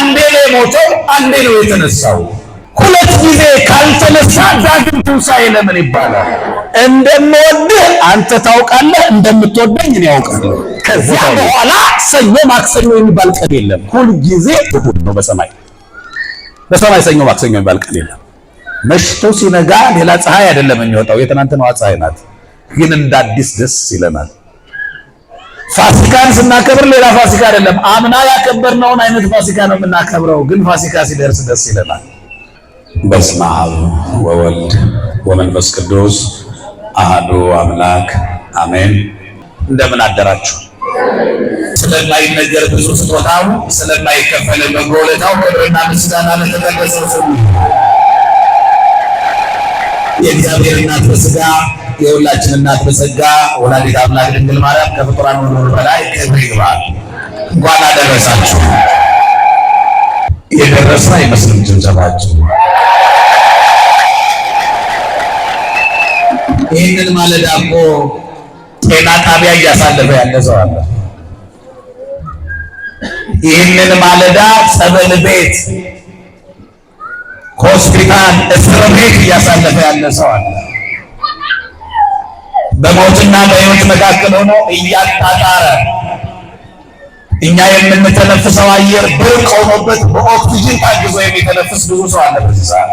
አንዴ ነው የሞተው፣ አንዴ ነው የተነሳው። ሁለት ጊዜ ካልተነሳ ዳግም ትንሣኤ ለምን ይባላል? እንደምወድህ አንተ ታውቃለህ፣ እንደምትወደኝ እኔ ያውቃለሁ። ከዚያ በኋላ ሰኞ ማክሰኞ የሚባል ቀን የለም። ሁል ጊዜ እሑድ ነው በሰማይ ሰኞ ማክሰኞ የሚባል ቀን የለም። መሽቶ ሲነጋ ሌላ ፀሐይ አይደለም የሚወጣው፣ የትናንትናዋ ፀሐይ ናት። ግን እንደ አዲስ ደስ ይለናል። ፋሲካን ስናከብር ሌላ ፋሲካ አይደለም፣ አምና ያከበርነውን አይነት ፋሲካ ነው የምናከብረው። ግን ፋሲካ ሲደርስ ደስ ይለናል። በስመ አብ ወወልድ ወመንፈስ ቅዱስ አሐዱ አምላክ አሜን። እንደምን አደራችሁ? ስለማይነገር ብዙ ስጦታው ስለማይከፈል በጎ ውለታው ክብርና ምስጋና ለተቀደሰው ስሙ የእግዚአብሔር እናት በሥጋ የሁላችን እናት በጸጋ ወላዲተ አምላክ ድንግል ማርያም ከፍጡራን ሁሉ በላይ ክብር ይግባል። እንኳን አደረሳችሁ። የደረሰ አይመስልም ጭብጨባችሁ። ይህንን ማለዳ እኮ ጤና ጣቢያ እያሳለፈ ያለ ሰው አለ። ይህንን ማለዳ ጸበል ቤት፣ ሆስፒታል፣ እስር ቤት እያሳለፈ ያለ ሰው አለ። በሞትና በሕይወት መካከል ሆኖ እያጣጣረ እኛ የምንተነፍሰው አየር ብርቅ ሆኖበት በኦክሲጅን ታግዞ የሚተነፍስ ብዙ ሰው አለ። በዚህ ሰዓት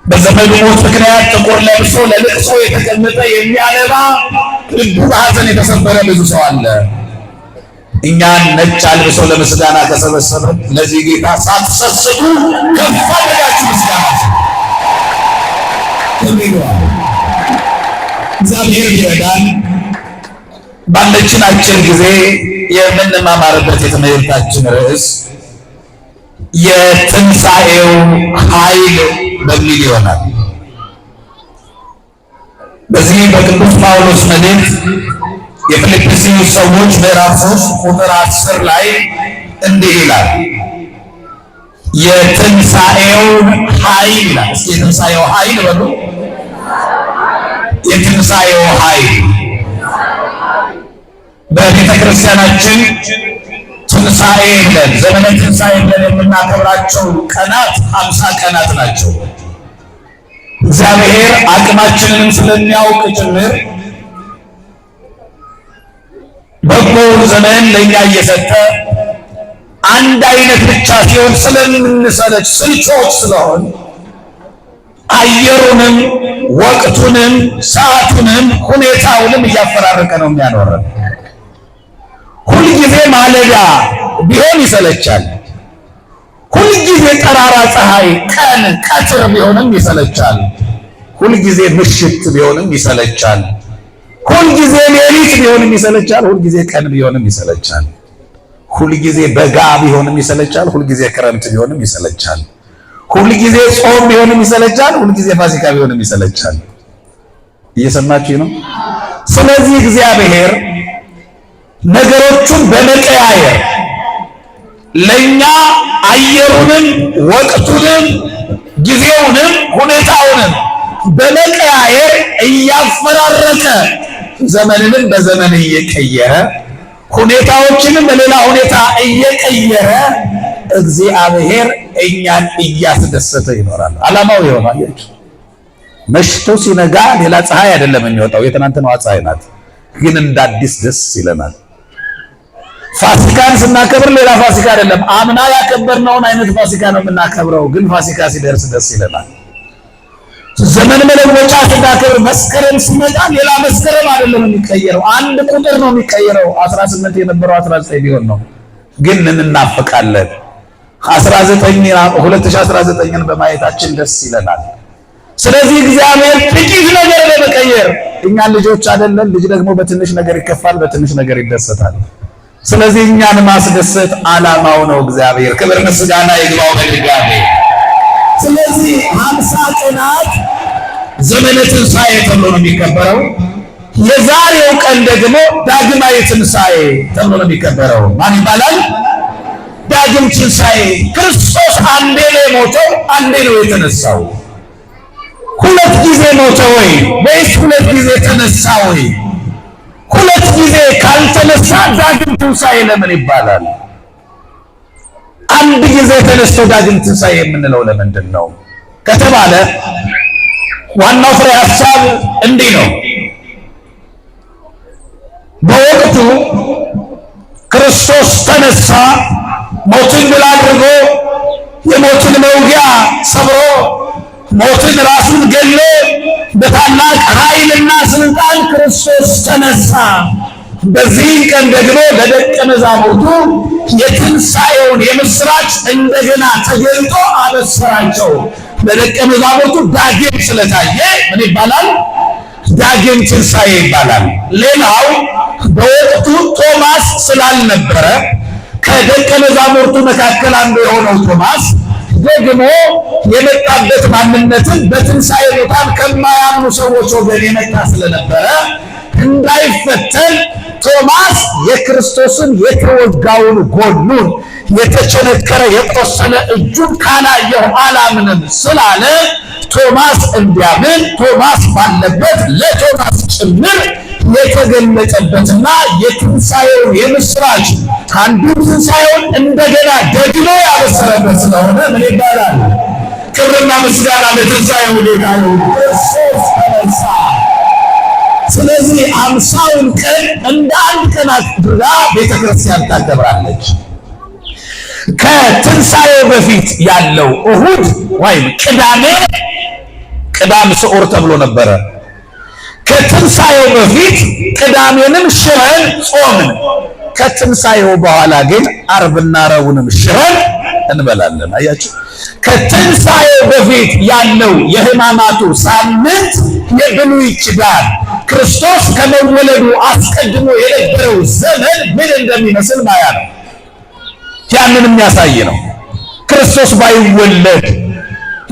በዘመኑ ሞት ምክንያት ጥቁር ለብሶ ለልቅሶ የተቀመጠ የሚያነባ ልቡ በሐዘን የተሰበረ ብዙ ሰው አለ። እኛን ነጭ አልብሶ ለምስጋና ከሰበሰበ ለዚህ ጌታ ሳትሰስቱ ከፍ አድርጋችሁ ምስጋና ተሚሏል። እግዚአብሔር ይረዳል። ባለችን አጭር ጊዜ የምንማማርበት የትምህርታችን ርዕስ የትንሣኤው ኃይል በሚል ይሆናል። በዚህ በቅዱስ ጳውሎስ መልእክት የፊልጵስዩስ ሰዎች ምዕራፍ 3 ቁጥር 10 ላይ እንዲህ ይላል፣ የትንሣኤው ኃይል ይላል። እስኪ የትንሣኤው ኃይል በሉ። የትንሣኤው ኃይል በቤተ ክርስቲያናችን ትንሣኤ ብለን ዘመነ ትንሣኤ ብለን የምናከብራቸው ቀናት 50 ቀናት ናቸው። እግዚአብሔር አቅማችንን ስለሚያውቅ ጭምር በጎውን ዘመን ለእኛ እየሰጠ አንድ አይነት ብቻ ሲሆን ስለምንሰለች ስልቾች ስለሆን አየሩንም ወቅቱንም ሰዓቱንም ሁኔታውንም እያፈራረቀ ነው የሚያኖረን። ሁልጊዜ ማለዳ ቢሆን ይሰለቻል። ሁልጊዜ ጠራራ ፀሐይ ቀን ቀትር ቢሆንም ይሰለቻል። ሁልጊዜ ምሽት ቢሆንም ይሰለቻል። ሁልጊዜ ሌሊት ቢሆንም ይሰለቻል። ሁልጊዜ ቀን ቢሆንም ይሰለቻል። ሁልጊዜ በጋ ቢሆንም ይሰለቻል። ሁልጊዜ ክረምት ቢሆንም ይሰለቻል። ሁልጊዜ ጾም ቢሆንም ይሰለቻል። ሁልጊዜ ፋሲካ ቢሆንም ይሰለቻል። እየሰማችሁ ነው? ስለዚህ እግዚአብሔር ነገሮቹን በመቀያየር ለኛ አየሩንም ወቅቱንም ጊዜውንም ሁኔታውንም በመቀያየር እያፈራረቀ ዘመንንም በዘመን እየቀየረ ሁኔታዎችንም በሌላ ሁኔታ እየቀየረ እግዚአብሔር እኛን እያስደሰተ ይኖራል። ዓላማው ይሆናል። መሽቶ ሲነጋ ሌላ ፀሐይ አይደለም የሚወጣው፣ የትናንትናዋ ፀሐይ ናት። ግን እንደ አዲስ ደስ ይለናል። ፋሲካን ስናከብር ሌላ ፋሲካ አይደለም፣ አምና ያከበርነውን አይነት ፋሲካ ነው የምናከብረው። ግን ፋሲካ ሲደርስ ደስ ይለናል። ዘመን መለወጫ ስናከብር መስከረም ሲመጣ ሌላ መስከረም አይደለም የሚቀየረው፣ አንድ ቁጥር ነው የሚቀየረው። 18 የነበረው 19 ቢሆን ነው። ግን እንናፍቃለን። 2019ን በማየታችን ደስ ይለናል። ስለዚህ እግዚአብሔር ጥቂት ነገር ለመቀየር እኛን ልጆች አይደለን። ልጅ ደግሞ በትንሽ ነገር ይከፋል፣ በትንሽ ነገር ይደሰታል። ስለዚህ እኛን ማስደሰት ዓላማው ነው። እግዚአብሔር ክብር ምስጋና ይግባው በድጋሜ። ስለዚህ 50 ቀናት ዘመነ ትንሣኤ ተብሎ ነው የሚከበረው። የዛሬው ቀን ደግሞ ዳግማዊ ትንሣኤ ተብሎ ነው የሚከበረው። ማን ይባላል? ዳግም ትንሣኤ። ክርስቶስ አንዴ ነው የሞተው፣ አንዴ ነው የተነሳው። ሁለት ጊዜ ሞተ ወይ ወይስ ሁለት ጊዜ ተነሳ ወይ? ሁለት ጊዜ ካልተነሳ ዳግም ትንሣኤ ለምን ይባላል? አንድ ጊዜ ተነስቶ ዳግም ትንሣኤ የምንለው ለምንድን ነው ከተባለ ዋናው ፍሬ ሐሳብ እንዲህ ነው። በወቅቱ ክርስቶስ ተነሳ፣ ሞትን ድል አድርጎ የሞትን መውጊያ ሰብሮ ሞትን ራሱን ገሎ በታላቅ ኃይልና ስልጣን ክርስቶስ ተነሳ። በዚህ ቀን ደግሞ ለደቀ መዛሙርቱ የትንሣኤውን የምስራች እንደገና ተገልጦ አበሰራቸው። ለደቀ መዛሙርቱ ዳግም ስለታየ ምን ይባላል? ዳግም ትንሣኤ ይባላል። ሌላው በወቅቱ ቶማስ ስላልነበረ ከደቀ መዛሙርቱ መካከል አንዱ የሆነው ቶማስ ደግሞ የመጣበት ማንነትን በትንሣኤ ሙታን ከማያምኑ ሰዎች ወገን የመጣ ስለነበረ እንዳይፈተን ቶማስ የክርስቶስን የተወጋውን ጎኑን የተቸነከረ የቆሰለ እጁን ካላየሁ አላምንም ስላለ ቶማስ እንዲያምን ቶማስ ባለበት ለቶማስ ጭምር የተገለጸበትና የትንሣኤውን የምስራች አንዱ ትንሣኤውን እንደገና ደግሞ ያበሰረበት ስለሆነ ምን ይባላል? ክብርና ምስጋና ለትንሣኤው ጌታ ይሁን። ክርስቶስ ተነሳ። ስለዚህ 50ውን ቀን እንደ አንድ ቀን አድርጋ ቤተክርስቲያን ታከብራለች። ከትንሣኤው በፊት ያለው እሁድ ወይም ቅዳሜ ቅዳም ስዑር ተብሎ ነበረ። ከትንሣኤው በፊት ቅዳሜንም ሽረን ጾምን። ከትንሣኤው በኋላ ግን ዓርብና ረቡዕንም ሽረን እንበላለን። አያችሁ፣ ከትንሣኤው በፊት ያለው የሕማማቱ ሳምንት የብሉይ ኪዳን ክርስቶስ ከመወለዱ አስቀድሞ የነበረው ዘመን ምን እንደሚመስል ማያ ነው። ያንን የሚያሳይ ነው። ክርስቶስ ባይወለድ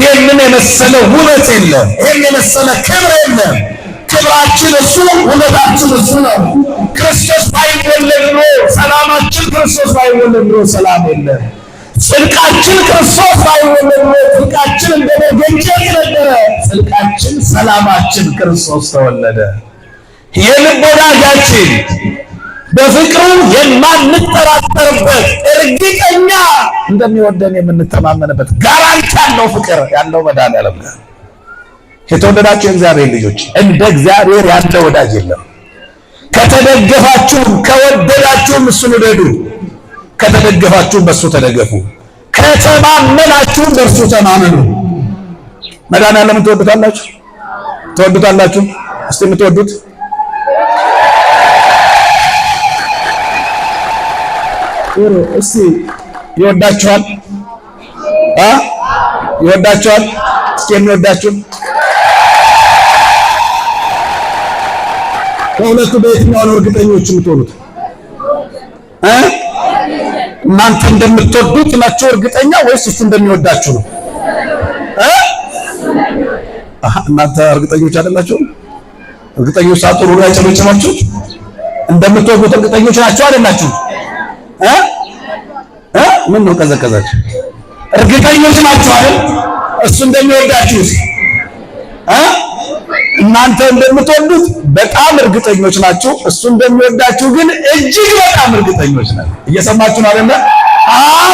ይህንን የመሰለ ውበት የለም፣ ይህን የመሰለ ክብር የለም። ክብራችን እሱ፣ ውበታችን እሱ ነው። ክርስቶስ ባይወለድ ኖሮ ሰላማችን፣ ክርስቶስ ባይወለድ ኖሮ ሰላም የለም። ጽድቃችን ክርስቶስ ባይወለድ ኖሮ ጽድቃችን እንደ መገኘት ነበረ። ጽድቃችን፣ ሰላማችን ክርስቶስ ተወለደ። የልብ ወዳጃችን በፍቅሩ የማንጠራጠርበት እርግጠኛ እንደሚወደን የምንተማመንበት ጋራንቲ ያለው ፍቅር ያለው መድኃኒዓለም ጋር የተወደዳችሁ የእግዚአብሔር ልጆች እንደ እግዚአብሔር ያለ ወዳጅ የለም። ከተደገፋችሁም ከወደዳችሁም እሱን ውደዱ፣ ከተደገፋችሁም በእሱ ተደገፉ፣ ከተማመናችሁም በእርሱ ተማመኑ። መድኃኒዓለም ትወዱታላችሁ? ትወዱታላችሁ? እስቲ የምትወዱት እስቲ ይወዳችኋል? ይወዳችኋል? እስቲ የሚወዳችሁ ከሁለቱ በየትኛው ነው እርግጠኞች የምትሆኑት? እናንተ እንደምትወዱት ናችሁ እርግጠኛ ወይስ እሱ እንደሚወዳችሁ ነው? እናንተ እርግጠኞች አይደላችሁ? እርግጠኞች ሳጥሩ ላይ ጨመጨማችሁ እንደምትወዱት እርግጠኞች ናችሁ አይደላችሁ? ምን ነው ቀዘቀዛችሁ? እርግጠኞች ናችሁ አይደል? እሱ እንደሚወዳችሁ እናንተ እንደምትወዱት በጣም እርግጠኞች ናችሁ። እሱ እንደሚወዳችሁ ግን እጅግ በጣም እርግጠኞች ናችሁ። እየሰማችሁ ነው አይደል? አዎ።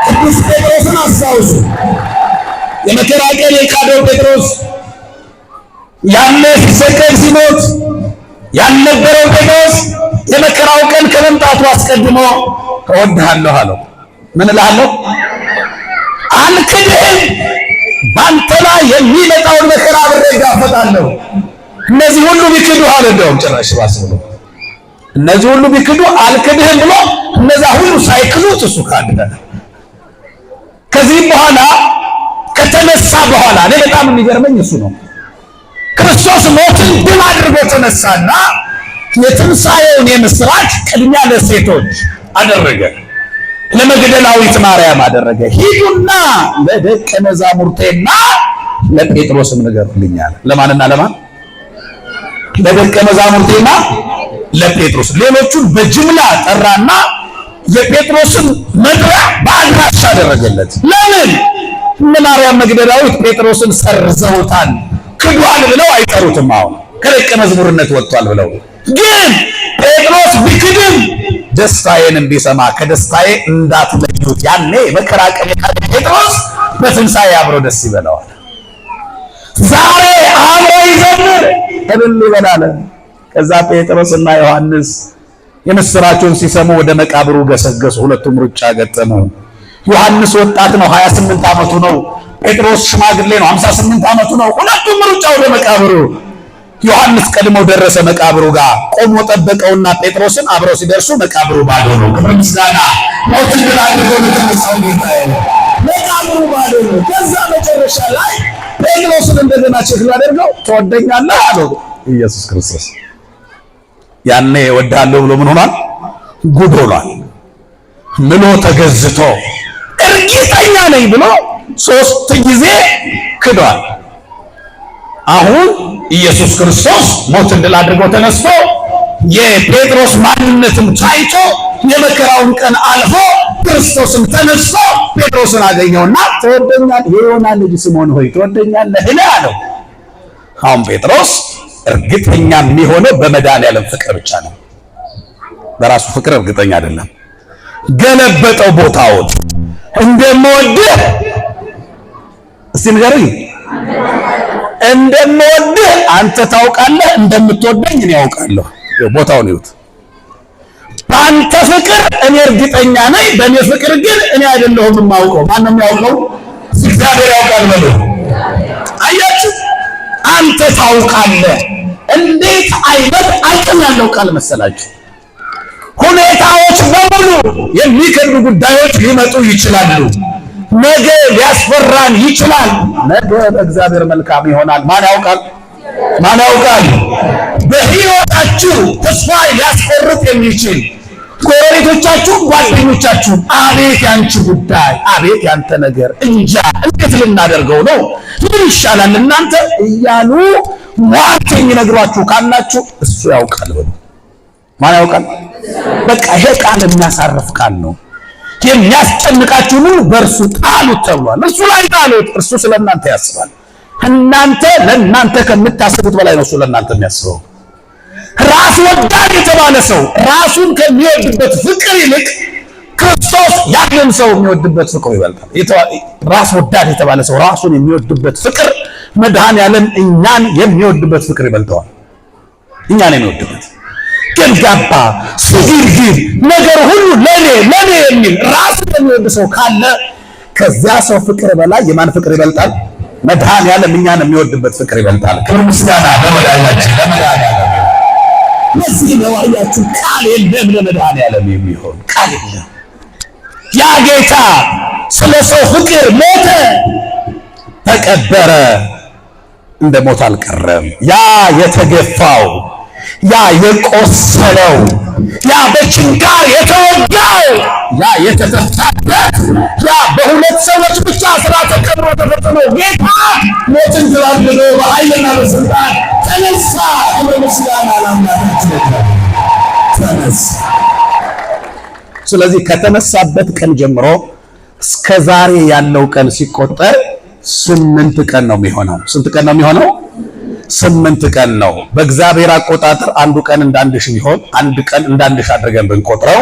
ቅዱስ ጴጥሮስን አስታውሱ። የመከራ ቀን የካደው ጴጥሮስ ያኔ ሲሰቀል ሲሞት ያልነበረው ጴጥሮስ የመከራው ቀን ከመምጣቱ አስቀድሞ እወድሃለሁ አለው። ምን እልሃለሁ? አልክድህም፣ ባንተ ላይ የሚመጣውን መከራ አብሬ እጋፈጣለሁ። እነዚህ ሁሉ ቢክዱ አለ። እንደውም ጭራሽ ባስ ብሎ እነዚህ ሁሉ ቢክዱ አልክድህም ብሎ እነዛ ሁሉ ሳይክሉት እሱ ካደ። ከዚህም በኋላ ከተነሳ በኋላ እኔ በጣም የሚገርመኝ እሱ ነው። ክርስቶስ ሞትን ድል አድርጎ ተነሳና የትንሣኤውን የምስራች ቅድሚያ ለሴቶች አደረገ፣ ለመግደላዊት ማርያም አደረገ። ሂዱና ለደቀ መዛሙርቴና ለጴጥሮስም ንገሩልኝ አለ። ለማንና ለማን? ለደቀ መዛሙርቴና ለጴጥሮስ። ሌሎቹን በጅምላ ጠራና የጴጥሮስን መጥሪያ በአድራሻ አደረገለት። ለምን? እነ ማርያም መግደላዊት ጴጥሮስን ሰርዘውታል፣ ክዷል ብለው አይጠሩትም። አሁን ከደቀ መዝሙርነት ወጥቷል ብለው ግን ጴጥሮስ ቢክድም ደስታዬን እንዲሰማ ከደስታዬ እንዳትለዩት። ያኔ መከራ ቀን ጴጥሮስ በትንሣኤ አብሮ ደስ ይበላዋል። ዛሬ አብሮ ይዘምር እልል ይበላል። ከዛ ጴጥሮስና ዮሐንስ የምስራቹን ሲሰሙ ወደ መቃብሩ ገሰገሱ። ሁለቱም ሩጫ ገጠሙ። ዮሐንስ ወጣት ነው፣ 28 ዓመቱ ነው። ጴጥሮስ ሽማግሌ ነው፣ 58 ዓመቱ ነው። ሁለቱም ሩጫ ወደ መቃብሩ። ዮሐንስ ቀድሞ ደረሰ መቃብሩ ጋር ቆሞ ጠበቀውና ጴጥሮስን አብረው ሲደርሱ መቃብሩ ባዶ ነው። ክብር ምስጋና ሞትን ድል አድርጎ ለተነሳው ጌታ መቃብሩ ባዶ ነው። ከዛ መጨረሻ ላይ ጴጥሮስን እንደገና ቼክ ላደርገው ትወደኛለህ አለው ኢየሱስ ክርስቶስ። ያኔ እወድሃለሁ ብሎ ምን ሆኗል? ጉድ ሆኗል። ምሎ ተገዝቶ እርግጠኛ ነኝ ብሎ 3 ጊዜ ክዷል። አሁን ኢየሱስ ክርስቶስ ሞትን ድል አድርጎ ተነስቶ የጴጥሮስ ማንነትም ታይቶ የመከራውን ቀን አልፎ ክርስቶስም ተነስቶ ጴጥሮስን አገኘውና ትወደኛለህ? የዮና ልጅ ስምዖን ሆይ ትወደኛለህ አለው። አሁን ጴጥሮስ እርግጠኛ የሚሆነው በመድኃኒዓለም ፍቅር ብቻ ነው። በራሱ ፍቅር እርግጠኛ አይደለም። ገለበጠው ቦታውን። እንደምወድህ እስቲ ንገረኝ፣ እንደምወድህ አንተ ታውቃለህ፣ እንደምትወደኝ እኔ ያውቃለሁ። ቦታውን ይሁት። በአንተ ፍቅር እኔ እርግጠኛ ነኝ፣ በእኔ ፍቅር ግን እኔ አይደለሁም የማውቀው። ማን ነው የሚያውቀው? እግዚአብሔር ያውቃል በሉ። አያችሁ፣ አንተ ታውቃለህ። እንዴት አይነት አቅም ያለው ቃል መሰላችሁ! ሁኔታዎች በሙሉ የሚከብዱ ጉዳዮች ሊመጡ ይችላሉ። ነገ ሊያስፈራን ይችላል። ነገ በእግዚአብሔር መልካም ይሆናል። ማን ያውቃል? ማን ያውቃል? በሕይወታችሁ ተስፋ ሊያስቆርጥ የሚችል ጎረቤቶቻችሁ፣ ጓደኞቻችሁ አቤት ያንቺ ጉዳይ፣ አቤት ያንተ ነገር፣ እንጃ እንዴት ልናደርገው ነው፣ ምን ይሻላል እናንተ እያሉ ሟርተኝ ነግሯችሁ ካላችሁ እሱ ያውቃል በሉ። ማን ያውቃል? በቃ ይሄ ቃል የሚያሳርፍ ቃል ነው። የሚያስጨንቃችሁን ሁሉ በእርሱ ጣሉት ተብሏል። እርሱ ላይ ጣሉት። እርሱ ስለእናንተ ያስባል። እናንተ ለእናንተ ከምታስቡት በላይ ነው እሱ ለእናንተ የሚያስበው። ራስ ወዳድ የተባለ ሰው ራሱን ከሚወድበት ፍቅር ይልቅ ክርስቶስ ያንን ሰው የሚወድበት ፍቅሩ ይበልጣል። ራስ ወዳድ የተባለ ሰው ራሱን የሚወድበት ፍቅር መድኃኒዓለም እኛን የሚወድበት ፍቅር ይበልጠዋል። እኛን የሚወድበት ገብጋባ ስግብግብ ነገር ሁሉ ለኔ የሚል ራሱን የሚወድ ሰው ካለ ከዚያ ሰው ፍቅር በላይ የማን ፍቅር ይበልጣል? መድኃኒዓለም እኛን የሚወድበት ፍቅር ይበልጣል። ክብር ምስጋና ለመድኃኒዓለም ለመድኃኒዓለም። ለዚህ ነው አያችሁ ቃል የለም ለመድኃኒዓለም የሚሆን ቃል የለም። ያ ጌታ ስለ ሰው ፍቅር ሞተ፣ ተቀበረ፣ እንደ ሞት አልቀረም። ያ የተገፋው፣ ያ የቆሰለው፣ ያ በችንጋር የተወጋው፣ ያ የተተፋበት፣ ያ በሁለት ሰዎች ብቻ ስራ ተቀብሮ ተፈጽመው ጌታ ሞትን ድል አድርጎ በኃይልና በስልጣን ተነሳ። ክብር ምስጋና ለአምላካችን ተነሳ። ስለዚህ ከተነሳበት ቀን ጀምሮ እስከ ዛሬ ያለው ቀን ሲቆጠር 8 ቀን ነው የሚሆነው። ስንት ቀን ነው የሚሆነው? 8 ቀን ነው። በእግዚአብሔር አቆጣጠር አንዱ ቀን እንደ 1000 ቢሆን አንድ ቀን እንደ 1000 አድርገን ብንቆጥረው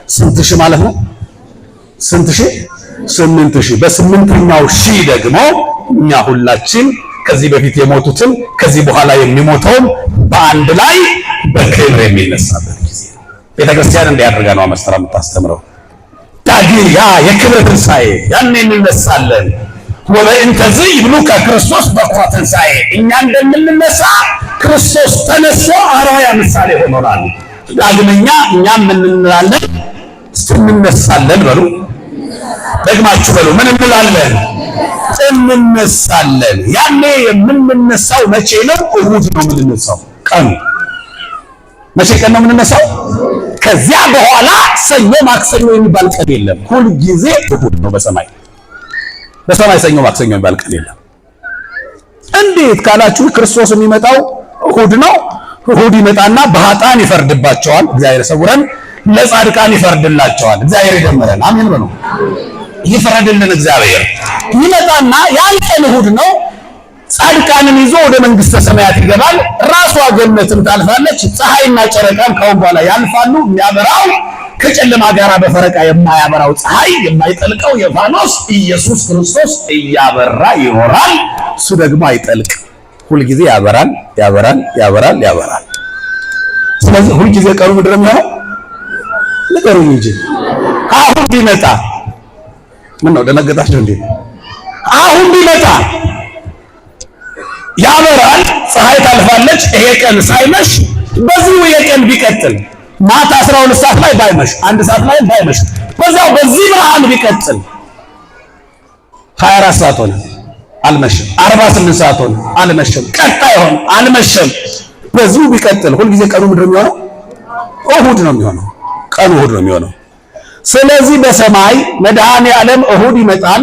ስንት ሺህ ማለት ነው? ስንት ሺህ? 8000። በ8ኛው ሺህ ደግሞ እኛ ሁላችን ከዚህ በፊት የሞቱትን ከዚህ በኋላ የሚሞተውን በአንድ ላይ በክብር የሚነሳበት ጊዜ ነው። ቤተክርስቲያን እንዲያደርጋ ነው አመስጥራ የምታስተምረው። ዳግም ያ የክብር ትንሣኤ ያኔ እንነሳለን። ወበእንተዝ ይብሉከ ክርስቶስ በኩረ ትንሣኤ፣ እኛ እንደምንነሳ ክርስቶስ ተነስቶ አርአያ ምሳሌ ሆኖናል። ዳግመኛ እኛም ምን እንላለን? እንነሳለን በሉ። ደግማችሁ በሉ። ምን እንላለን? እንነሳለን። ያኔ የምንነሳው መቼ ነው? እሁድ ነው የምንነሳው። ቀኑ መቼ ቀን ነው የምንነሳው? ከዚያ በኋላ ሰኞ ማክሰኞ የሚባል ቀን የለም። ሁል ጊዜ እሁድ ነው በሰማይ ሰኞ ማክሰኞ የሚባል ቀን የለም። እንዴት ካላችሁ ክርስቶስ የሚመጣው እሁድ ነው። እሁድ ይመጣና በኃጥአን ይፈርድባቸዋል፣ እግዚአብሔር ይሰውረን። ለጻድቃን ይፈርድላቸዋል፣ እግዚአብሔር ይደምረን። አሜን በሉ። ይፈረድልን እግዚአብሔር። ይመጣና ያን ቀን እሁድ ነው። ጻድቃንን ይዞ ወደ መንግስተ ሰማያት ይገባል። ራሷ ገነትን ታልፋለች። ፀሐይና ጨረቃም ካሁን በኋላ ያልፋሉ። የሚያበራው ከጨለማ ጋር በፈረቃ የማያበራው ፀሐይ የማይጠልቀው የፋኖስ ኢየሱስ ክርስቶስ እያበራ ይኖራል። እሱ ደግሞ አይጠልቅ፣ ሁልጊዜ ያበራል ያበራል ያበራል ያበራል። ስለዚህ ሁልጊዜ ቀኑ ምድርም ነው ንገሩኝ እንጂ አሁን ቢመጣ ምን ነው ደነገጣችሁ እንዴ? አሁን ቢመጣ ያበራል፣ ፀሐይ ታልፋለች። ይሄ ቀን ሳይመሽ በዚሁ የቀን ቢቀጥል ማታ 12 ሰዓት ላይ ባይመሽ 1 ሰዓት ላይ ባይመሽ በዛው በዚህ ብርሃን ቢቀጥል 24 ሰዓት ሆነ አልመሸም። 48 ሰዓት ሆነ አልመሸም። ቀጣይ ሆነ አልመሸም። በዚሁ ቢቀጥል ሁልጊዜ ቀኑ ምንድን ነው የሚሆነው? እሁድ ነው የሚሆነው። ቀኑ እሁድ ነው የሚሆነው። ስለዚህ በሰማይ መድኃኔ ዓለም እሁድ ይመጣል።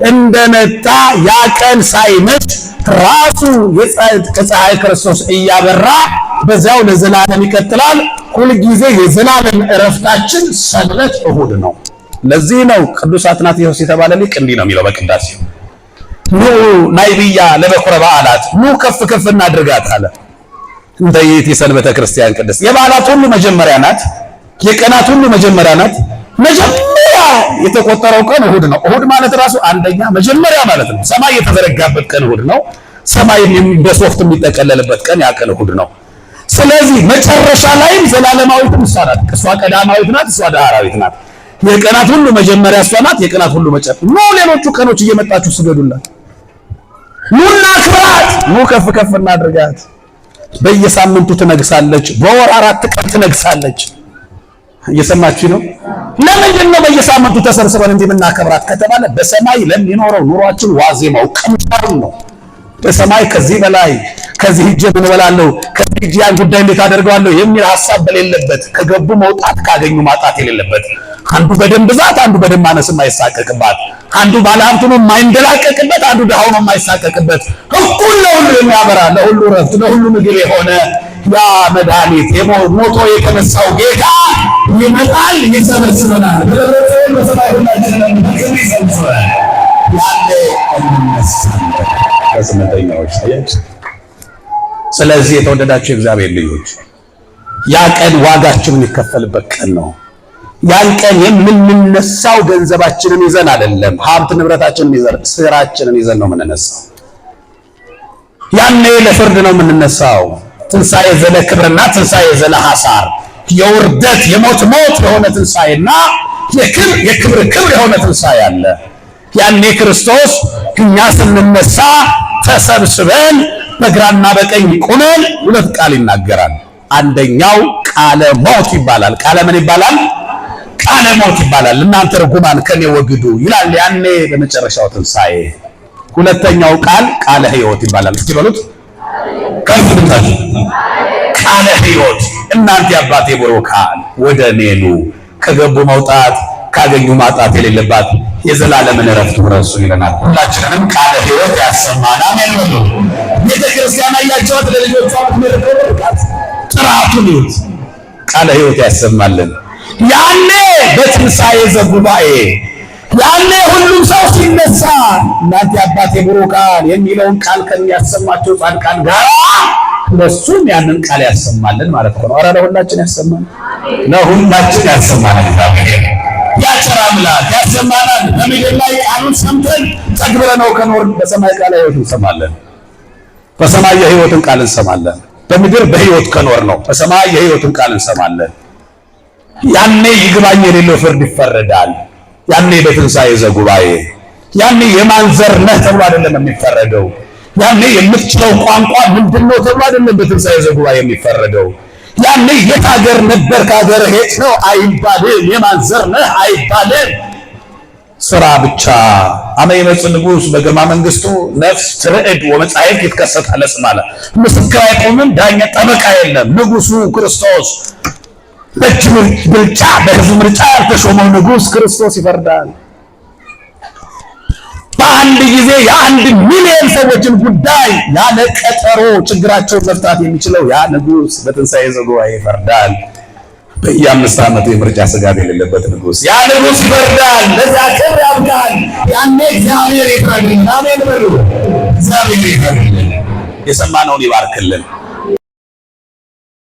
እንደመጣ ያ ቀን ሳይመሽ ራሱ የፀሐይ ክርስቶስ እያበራ በዛው ለዘላለም ይቀጥላል። ሁልጊዜ የዘላለም እረፍታችን ሰንበት እሁድ ነው። ለዚህ ነው ቅዱስ አትናቴዎስ የተባለ ሊቅ እንዲህ ነው የሚለው በቅዳሴው ኑ ናይብያ ለበኩረ በዓላት ኑ ከፍ ከፍ እናድርጋት አለ። እንደ ይእቲ ሰንበተ ክርስቲያን ቅድስት የበዓላት ሁሉ መጀመሪያ ናት። የቀናት ሁሉ መጀመሪያ ናት። መጀመሪያ የተቆጠረው ቀን እሁድ ነው። እሁድ ማለት ራሱ አንደኛ መጀመሪያ ማለት ነው። ሰማይ የተዘረጋበት ቀን እሁድ ነው። ሰማይ በሶፍት የሚጠቀለልበት ቀን ያ ቀን እሁድ ነው። ስለዚህ መጨረሻ ላይም ዘላለማዊት እሷ ናት። እሷ ቀዳማዊት ናት፣ እሷ ዳህራዊት ናት። የቀናት ሁሉ መጀመሪያ እሷ ናት። የቀናት ሁሉ መጨረሻ ነው። ሌሎቹ ቀኖች እየመጣችሁ ስገዱላት፣ ኑና ክብራት፣ ኑ ከፍ ከፍ እናድርጋት። በየሳምንቱ ትነግሳለች። በወር 4 ቀን ትነግሳለች። እየሰማችሁ ነው? ለምንድን ነው በየሳምንቱ ተሰብስበን እንደምናከብራት ከተባለ በሰማይ ለሚኖረው ኑሯችን ዋዜማው ቀንታሩ ነው። በሰማይ ከዚህ በላይ ከዚህ ሂጄ ምን እበላለሁ፣ ከዚህ ሂጄ ያን ጉዳይ እንዴት አደርገዋለሁ የሚል ሐሳብ በሌለበት፣ ከገቡ መውጣት ካገኙ ማጣት የሌለበት፣ አንዱ በደም ብዛት አንዱ በደም ማነስ የማይሳቀቅባት፣ አንዱ ባለሀብቱ ነው የማይንደላቀቅበት፣ አንዱ ድሃው ነው የማይሳቀቅበት፣ እኩል ለሁሉ የሚያበራ ለሁሉ ረፍት ለሁሉ ምግብ የሆነ ያ መድኃኒት ሞቶ የተነሳው ጌታ ይመጣል፣ ይሰበስበናል። በሰማይ ሁላችንን ይሰበስበናል። ያለ እንነሳለን በስምንተኛዎች ታያችሁ። ስለዚህ የተወደዳችሁ የእግዚአብሔር ልጆች ያ ቀን ዋጋችን የሚከፈልበት ቀን ነው። ያን ቀን የምንነሳው ገንዘባችንን ይዘን አይደለም፣ ሀብት ንብረታችንን ይዘን ስራችንን ይዘን ነው የምንነሳው። ያኔ ለፍርድ ነው የምንነሳው። ትንሣኤ ዘለ ክብርና ትንሣኤ ዘለ ሐሳር፣ የውርደት የሞት ሞት የሆነ ትንሣኤና የክብር ክብር የሆነ ትንሣኤ አለ። ያኔ ክርስቶስ እኛ ስንነሳ ተሰብስበን በግራና በቀኝ ቁመን ሁለት ቃል ይናገራል። አንደኛው ቃለ ሞት ይባላል። ቃለ ምን ይባላል? ቃለ ሞት ይባላል። እናንተ ርጉማን ከኔ ወግዱ ይላል ያኔ በመጨረሻው ትንሣኤ። ሁለተኛው ቃል ቃለ ሕይወት ይባላል። እስቲ በሉት ከፍ ብታችሁ ቃለ ሕይወት። እናንተ የአባቴ ቡሩካን ወደ እኔ ኑ፣ ከገቡ መውጣት ካገኙ ማጣት የሌለባት የዘላለምን ዕረፍት ውረሱ ይለናል። ሁላችንንም ቃለ ሕይወት ያሰማን። አሜን በሉ። ቤተ ክርስቲያን አያቸዋት ለልጆቿ ምትመርቀው በርቃት ጥራቱን ይሁት ቃለ ሕይወት ያሰማልን። ያኔ በትንሣኤ ዘጉባኤ ያኔ ሁሉም ሰው ሲነሳ እናንተ የአባቴ ቡሩካን የሚለውን ቃል ከሚያሰማቸው ጻድቃን ጋር ለሱም ያንን ቃል ያሰማልን ማለት ነው። ኧረ ለሁላችን ያሰማን፣ ለሁላችን ያሰማን። እግዚአብሔር ያቸር አምላክ ያሰማናል። በምድር ላይ ቃሉን ሰምተን ተግብረነው ከኖርን በሰማይ ቃል ሕይወት እንሰማለን። በሰማይ የሕይወትን ቃል እንሰማለን። በምድር በሕይወት ከኖር ነው በሰማይ የሕይወትን ቃል እንሰማለን። ያኔ ይግባኝ የሌለው ፍርድ ይፈረዳል። ያኔ በትንሣኤ ዘጉባኤ ያኔ የማን ዘር ነህ ተብሎ አይደለም የሚፈረደው። ያኔ የምትችለው ቋንቋ ምንድነው ተብሎ አይደለም በትንሣኤ ዘጉባኤ የሚፈረደው። ያኔ የት ሀገር ነበር ከሀገር ሄድ ነው አይባልም። የማን ዘር ነህ አይባልም። ስራ ብቻ አመ ይመጽእ ንጉሥ በግርማ መንግስቱ ነፍስ ትርዕድ ወመጻሕፍት ይትከሰታል ለስማለ ምስክር አይቆምም፣ ዳኛ ጠበቃ የለም። ንጉሱ ክርስቶስ በእጅ ብልጫ በሕዝብ ምርጫ ያልተሾመው ንጉሥ ክርስቶስ ይፈርዳል። በአንድ ጊዜ የ1 ሚሊዮን ሰዎችን ጉዳይ ያለ ቀጠሮ ችግራቸውን መፍታት የሚችለው ያ ንጉሥ በትንሣኤ ዘጉባኤ ይፈርዳል። በየ5 ዓመቱ የምርጫ ስጋት የሌለበት ንጉሥ ያ ንጉሥ ይፈርዳል። ለዚያ ክብር ያብቃል። ያኔ እግዚአብሔር ይፍረድ። አሜን በሉ። እግዚአብሔር ይባርክልን፣ የሰማነውን ይባርክልን።